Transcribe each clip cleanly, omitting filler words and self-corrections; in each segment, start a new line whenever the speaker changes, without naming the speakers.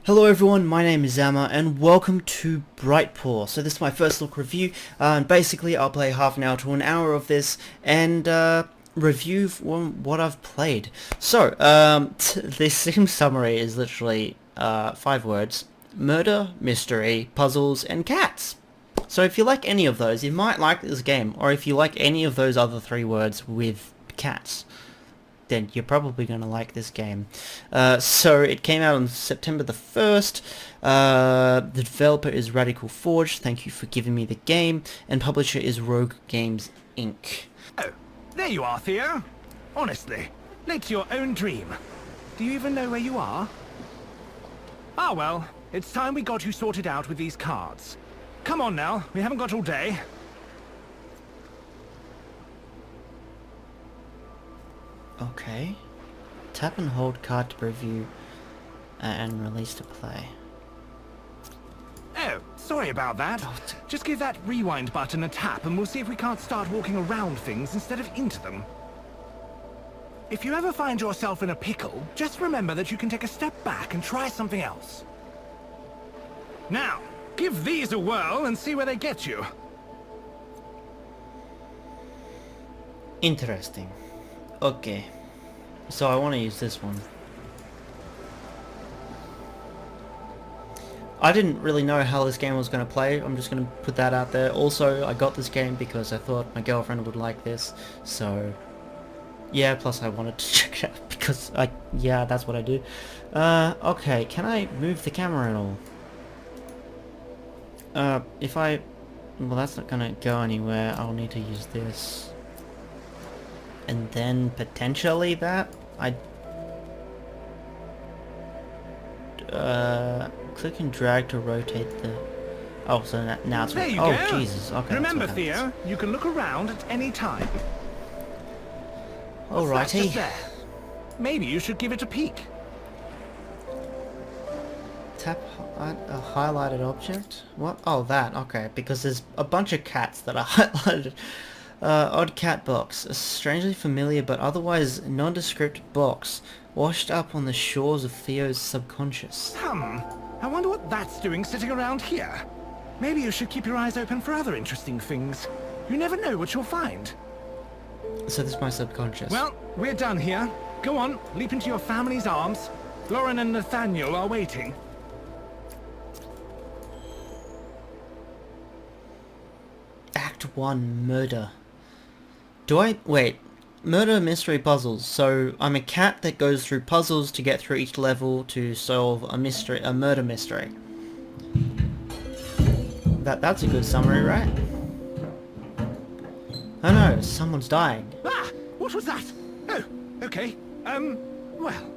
Hello everyone, my name is Szamer and welcome to Bright Paw. So this is my first look review, and basically I'll play half an hour to an hour of this and review what I've played. So, this sim summary is literally 5 words: murder, mystery, puzzles, and cats. So if you like any of those, you might like this game, or if you like any of those other 3 words with cats, then you're probably going to like this game. So it came out on September the 1st. The developer is Radical Forge, thank you for giving me the game, and publisher is Rogue Games Inc.
Oh, there you are, Theo. Honestly, late to your own dream. Do you even know where you are? Ah well, it's time we got you sorted out with these cards. Come on now, we haven't got all day.
Okay. Tap and hold card to preview and release to play.
Oh, sorry about that. Just give that rewind button a tap and we'll see if we can't start walking around things instead of into them. If you ever find yourself in a pickle, just remember that you can take a step back and try something else. Now, give these a whirl and see where they get you.
Interesting. Okay. So I want to use this one. I didn't really know how this game was going to play. I'm just going to put that out there. Also, I got this game because I thought my girlfriend would like this. So, yeah, plus I wanted to check it out because yeah, that's what I do. Okay, can I move the camera at all? Well, that's not going to go anywhere. I'll need to use this. And then potentially that click and drag to rotate the. Oh, so now it's.
There you
go. Jesus. Okay.
Remember, Theo, you can look around at any time.
Alrighty.
There? Maybe you should give it a peek.
Tap a highlighted object. What? Oh, that. Okay, because there's a bunch of cats that are highlighted. Odd cat box, a strangely familiar but otherwise nondescript box, washed up on the shores of Theo's subconscious.
I wonder what that's doing sitting around here. Maybe you should keep your eyes open for other interesting things. You never know what you'll find.
So this is my subconscious.
Well, we're done here. Go on, leap into your family's arms. Lauren and Nathaniel are waiting.
Act 1, murder. Wait, murder, mystery, puzzles. So I'm a cat that goes through puzzles to get through each level to solve a murder mystery. That's a good summary, right? Oh no, someone's dying.
Ah! What was that? Oh, okay. Well,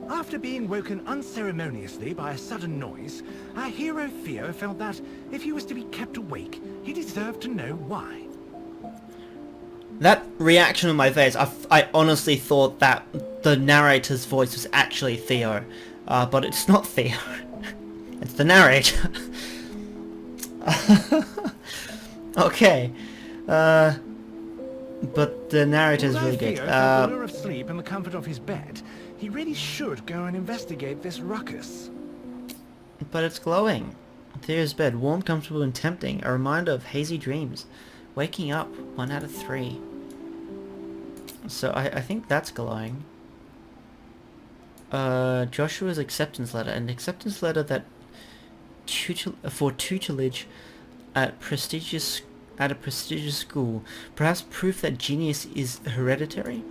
after being woken unceremoniously by a sudden noise, our hero Theo felt that if he was to be kept awake, he deserved to know why.
That reaction on my face, I honestly thought that the narrator's voice was actually Theo, but it's not Theo. It's the narrator. Okay, but the narrator's really good.
Theo felt the lure of sleep in the comfort of his bed, he really should go and investigate this ruckus.
But it's glowing. Theo's bed, warm, comfortable, and tempting. A reminder of hazy dreams. Waking up, 1 out of 3. So I think that's glowing. Joshua's acceptance letter. An acceptance letter that for tutelage at a prestigious school. Perhaps proof that genius is hereditary?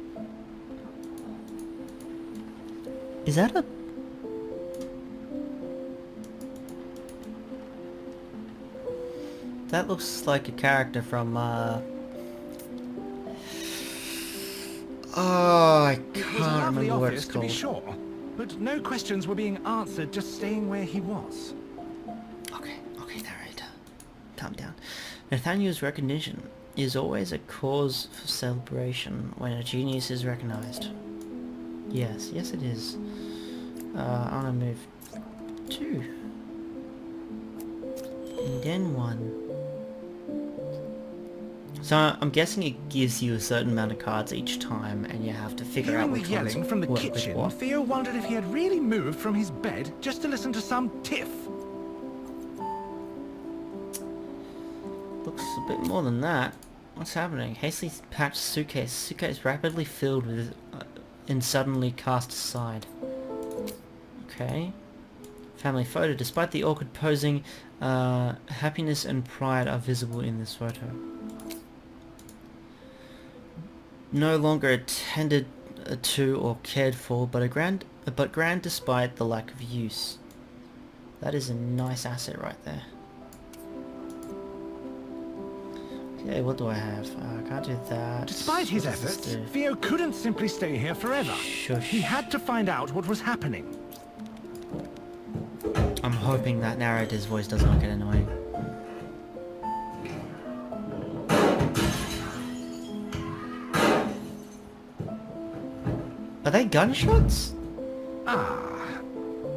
Is that a... That looks like a character from, oh, I can't remember what it's called.
To be sure, but no questions were being answered just staying where he was.
Okay, narrator. Calm down. Nathaniel's recognition is always a cause for celebration when a genius is recognized. Yes it is. I want to move 2. And then 1. So I'm guessing it gives you a certain amount of cards each time, and you have to figure out
Hearing the
which ones
yelling from the
work with
kitchen,
what.
Theo wondered if he had really moved from his bed just to listen to some tiff.
Looks a bit more than that. What's happening? Hastily patched suitcase. Suitcase rapidly filled with and suddenly cast aside. Okay. Family photo. Despite the awkward posing, happiness and pride are visible in this photo. No longer attended to or cared for, but grand despite the lack of use. That is a nice asset right there. Okay, what do I have? I can't do that.
Despite his
What does this
efforts,
do?
Theo couldn't simply stay here forever.
Shush.
He had to find out what was happening.
I'm hoping that narrator's voice does not get annoying. Are they gunshots?
Ah,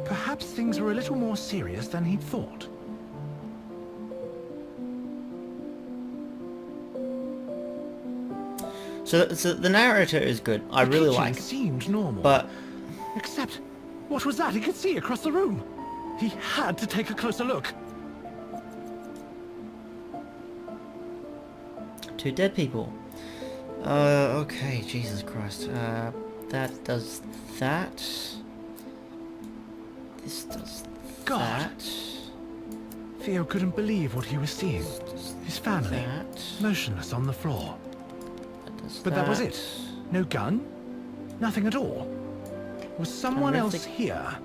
perhaps things were a little more serious than he'd thought.
So the narrator is good. I really
kitchen
like it.
seemed normal.
But
Except, what was that he could see across the room? He had to take a closer look.
two dead people. Okay, Jesus Christ. That does that. This does
God.
that.
Theo couldn't believe what he was seeing. His family,
That.
motionless on the floor.
That does
But that was it. No gun? Nothing at all? Was someone else
Horrific.
here?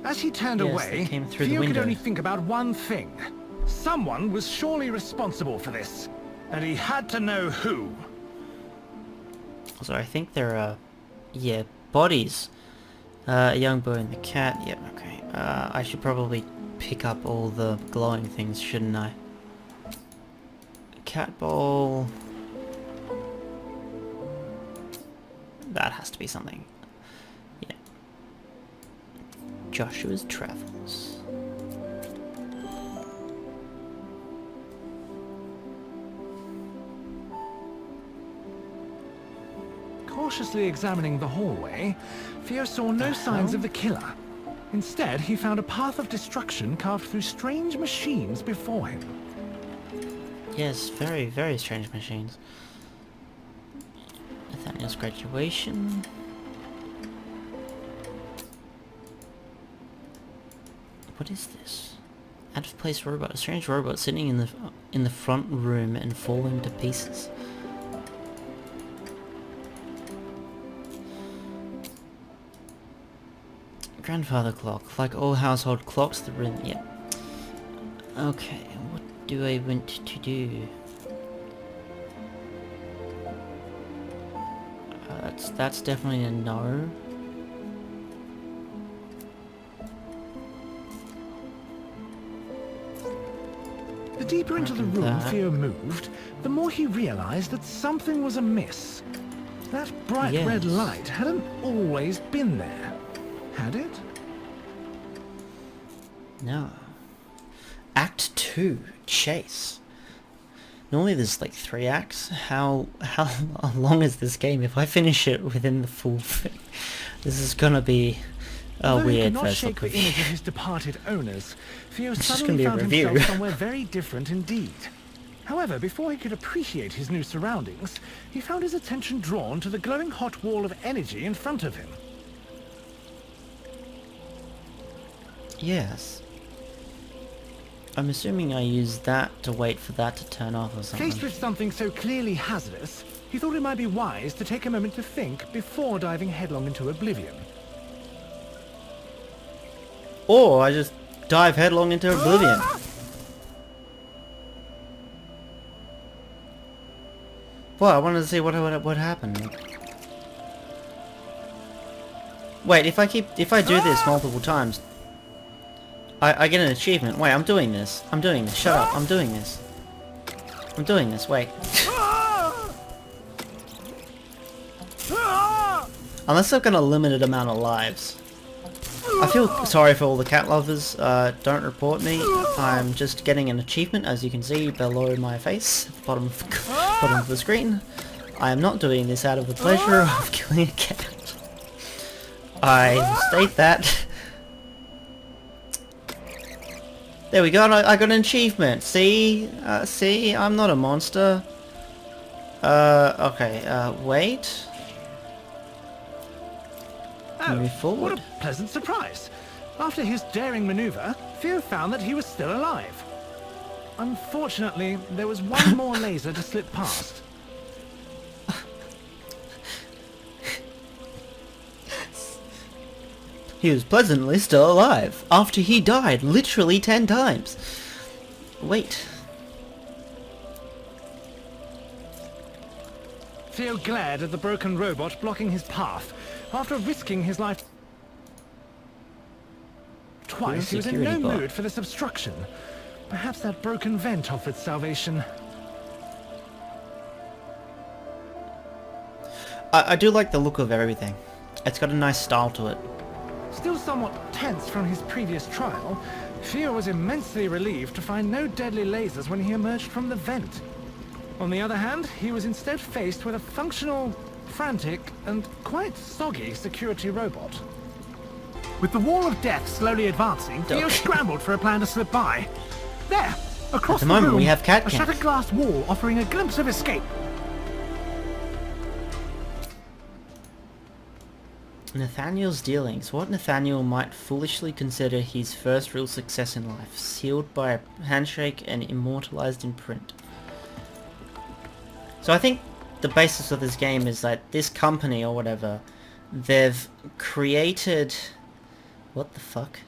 As he turned
Yes,
away,
they came through the
Theo could
window.
only think about one thing. Someone was surely responsible for this, and he had to know who.
So I think there are, yeah, bodies. A young boy and the cat. Yep, okay. I should probably pick up all the glowing things, shouldn't I? Cat bowl. That has to be something. Yeah. Joshua's travels.
Cautiously examining the hallway, Theo saw no signs of the killer. Instead, he found a path of destruction carved through strange machines before him.
Yes, very, very strange machines. Nathaniel's graduation. What is this? Out of place robot. A strange robot sitting in the front room and falling to pieces. Grandfather clock. Like all household clocks, the room. Yeah. Okay, what do I want to do? That's definitely a no.
The deeper into the room
That.
Theo moved, the more he realized that something was amiss. That bright red
Yes.
light hadn't always been there, had it?
No. Act 2, Chase. Normally there's like 3 acts. How long is this game? If I finish it within the full thing, this is gonna be a
Although he could
weird
not
first
shake
look
the image
review.
of his departed owners, Theo
It's just
suddenly
gonna be a
found
review.
himself somewhere very different indeed. However, before he could appreciate his new surroundings, he found his attention drawn to the glowing hot wall of energy in front of him.
Yes. I'm assuming I used that to wait for that to turn off or something.
Faced with something so clearly hazardous, he thought it might be wise to take a moment to think before diving headlong into oblivion.
Or I just dive headlong into oblivion. Well, I wanted to see what happened. Wait, if I do this multiple times, I get an achievement. Wait, I'm doing this. Shut up. I'm doing this. Wait. Unless I've got a limited amount of lives. I feel sorry for all the cat lovers. Don't report me. I'm just getting an achievement, as you can see below my face, at the bottom of the screen. I am not doing this out of the pleasure of killing a cat. I state that. There we go. I got an achievement. See, see, I'm not a monster. Okay. Wait. Move forward.
What a pleasant surprise. After his daring maneuver, Theo found that he was still alive. Unfortunately, there was one more laser to slip past.
He was pleasantly still alive, after he died literally 10 times. Wait.
Theo glared at the broken robot blocking his path. After risking his life twice, he was in no mood for this obstruction. Perhaps that broken vent offered salvation.
I do like the look of everything. It's got a nice style to it.
Still somewhat tense from his previous trial, Theo was immensely relieved to find no deadly lasers when he emerged from the vent. On the other hand, he was instead faced with a functional, frantic, and quite soggy security robot. With the wall of death slowly advancing, Theo scrambled for a plan to slip by. There, across the
moment
room,
we have cat
a
cams.
shattered glass wall offering a glimpse of escape.
Nathaniel's dealings. What Nathaniel might foolishly consider his first real success in life, sealed by a handshake and immortalized in print. So I think the basis of this game is that this company or whatever, they've created... What the fuck?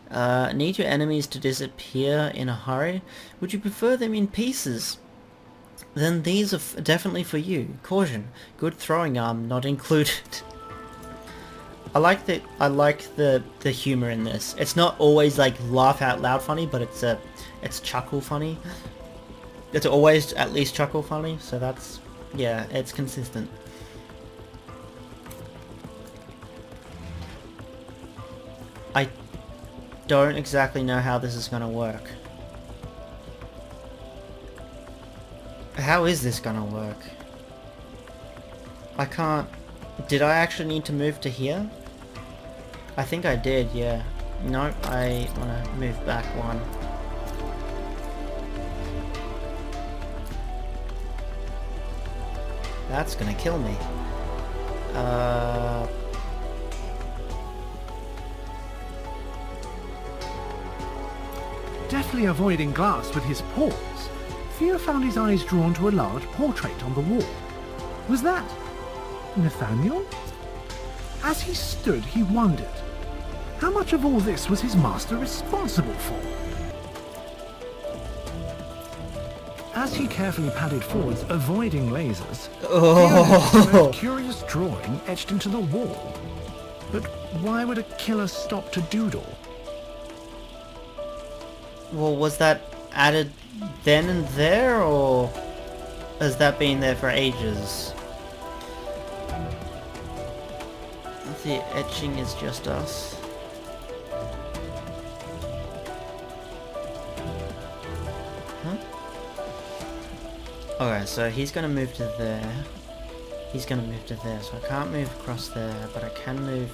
Need your enemies to disappear in a hurry? Would you prefer them in pieces? Then these are definitely for you. Caution, good throwing arm not included. I like the humor in this. It's not always like laugh out loud funny, but it's chuckle funny. It's always at least chuckle funny, so that's, yeah, it's consistent. I don't exactly know how this is gonna work. How is this gonna work? I can't... Did I actually need to move to here? I think I did, yeah. No, I want to move back one. That's gonna kill me.
Deftly avoiding glass with his paws, Theo found his eyes drawn to a large portrait on the wall. Was that Nathaniel? As he stood, he wondered, how much of all this was his master responsible for? As he carefully padded forwards, avoiding lasers, Theo noticed a curious drawing etched into the wall. But why would a killer stop to doodle?
Well, was that added then and there, or has that been there for ages? The etching is just us. Huh? Okay, so he's gonna move to there. He's gonna move to there, so I can't move across there, but I can move...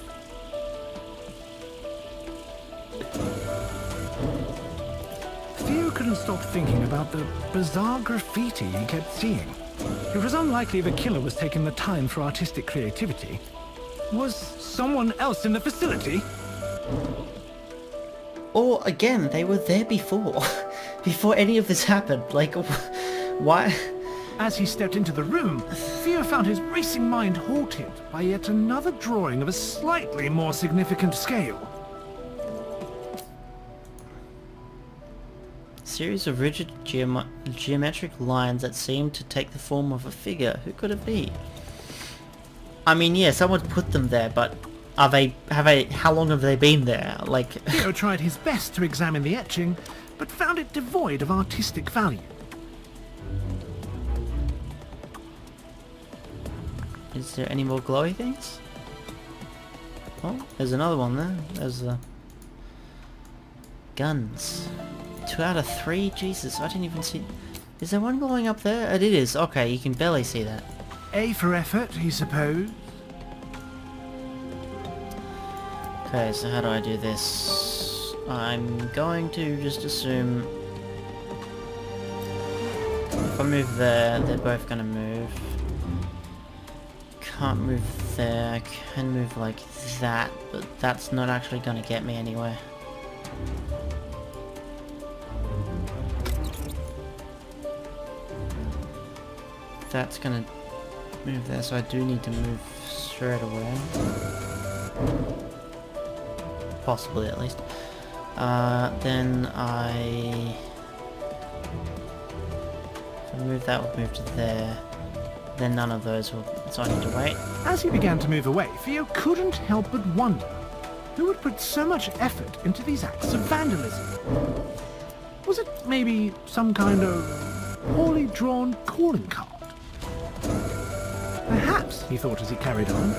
Theo couldn't stop thinking about the bizarre graffiti he kept seeing. It was unlikely the killer was taking the time for artistic creativity. Was someone else in the facility?
Or, again, they were there before. Before any of this happened. Like, why?
As he stepped into the room, Theo found his racing mind halted by yet another drawing of a slightly more significant scale.
Series of rigid geometric lines that seem to take the form of a figure. Who could it be? I mean, yeah, someone put them there, but how long have they been there? Like...
Theo tried his best to examine the etching, but found it devoid of artistic value.
Is there any more glowy things? Oh, there's another one there. There's a... guns. 2 out of 3? Jesus, I didn't even see... Is there one going up there? It is. Okay, you can barely see that.
A for effort, I suppose.
Okay, so how do I do this? I'm going to just assume... If I move there, they're both gonna move. Can't move there, I can move like that, but that's not actually gonna get me anywhere. That's gonna move there, so I do need to move straight away. Possibly, at least. Then if I move that, we'll move to there. Then none of those will, so I need to wait.
As he began to move away, Theo couldn't help but wonder who would put so much effort into these acts of vandalism. Was it maybe some kind of poorly drawn calling card? Perhaps, he thought as he carried on,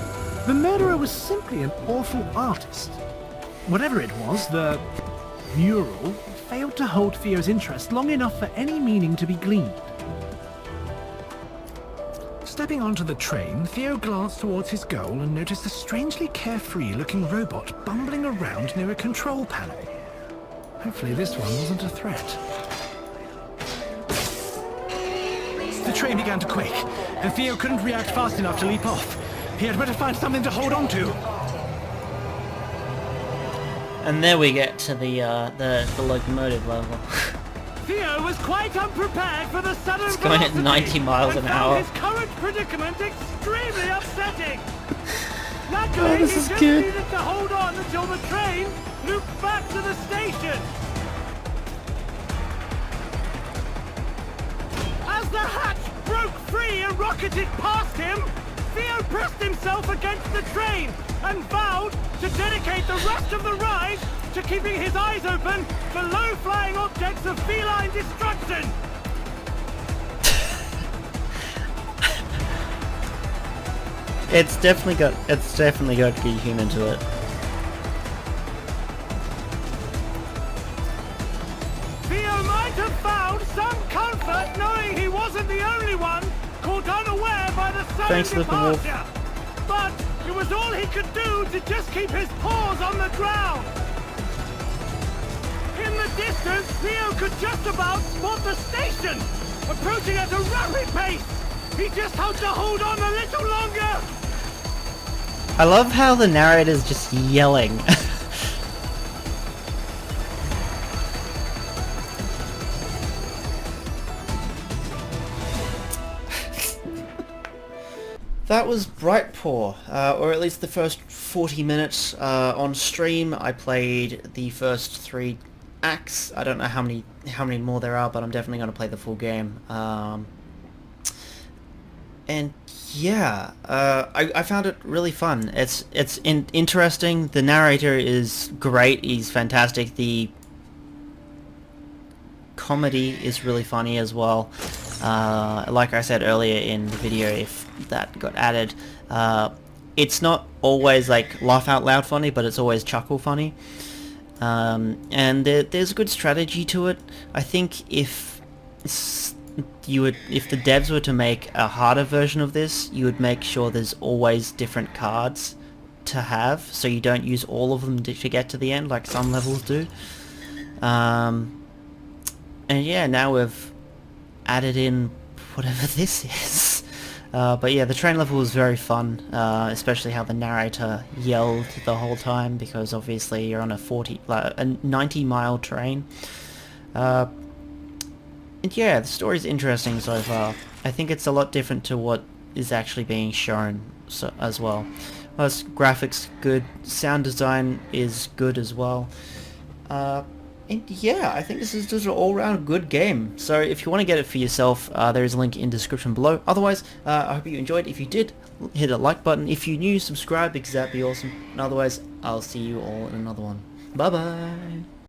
the murderer was simply an awful artist. Whatever it was, the mural failed to hold Theo's interest long enough for any meaning to be gleaned. Stepping onto the train, Theo glanced towards his goal and noticed a strangely carefree-looking robot bumbling around near a control panel. Hopefully this one wasn't a threat. The train began to quake, and Theo couldn't react fast enough to leap off. He had better find something to hold on to.
And there we get to the locomotive level.
Theo was quite unprepared for the sudden
It's going at 90 miles an hour.
His current predicament extremely upsetting. Luckily,
this
he
is
just
good.
needed to hold on until the train looped back to the station. As the hatch broke free and rocketed past him, Theo pressed himself against the train and vowed to dedicate the rest of the ride to keeping his eyes open for low-flying objects of feline destruction.
It's definitely got to be human to it.
Theo might have found some comfort knowing he wasn't the only one caught unaware by the sudden
Thanks, Little Wolf.
departure. But it was all he could do to just keep his paws on the ground. In the distance, Theo could just about spot the station, approaching at a rapid pace. He just had to hold on a little longer.
I love how the narrator's just yelling. That was Bright Paw, or at least the first 40 minutes on stream. I played the first 3 acts. I don't know how many more there are, but I'm definitely going to play the full game. And yeah, I found it really fun. It's interesting. The narrator is great. He's fantastic. The comedy is really funny as well. Like I said earlier in the video, if that got added, it's not always like laugh out loud funny, but it's always chuckle funny. And there's a good strategy to it. I think if the devs were to make a harder version of this, you would make sure there's always different cards to have, so you don't use all of them to get to the end like some levels do. And yeah, now we've added in whatever this is. But yeah, the train level was very fun, especially how the narrator yelled the whole time, because obviously you're on a 90-mile train. And yeah, the story's interesting so far. I think it's a lot different to what is actually being shown as well. Plus, graphics good, sound design is good as well. And yeah, I think this is just an all-round good game. So if you want to get it for yourself, there is a link in the description below. Otherwise, I hope you enjoyed. If you did, hit a like button. If you're new, subscribe because that'd be awesome. And otherwise, I'll see you all in another one. Bye-bye!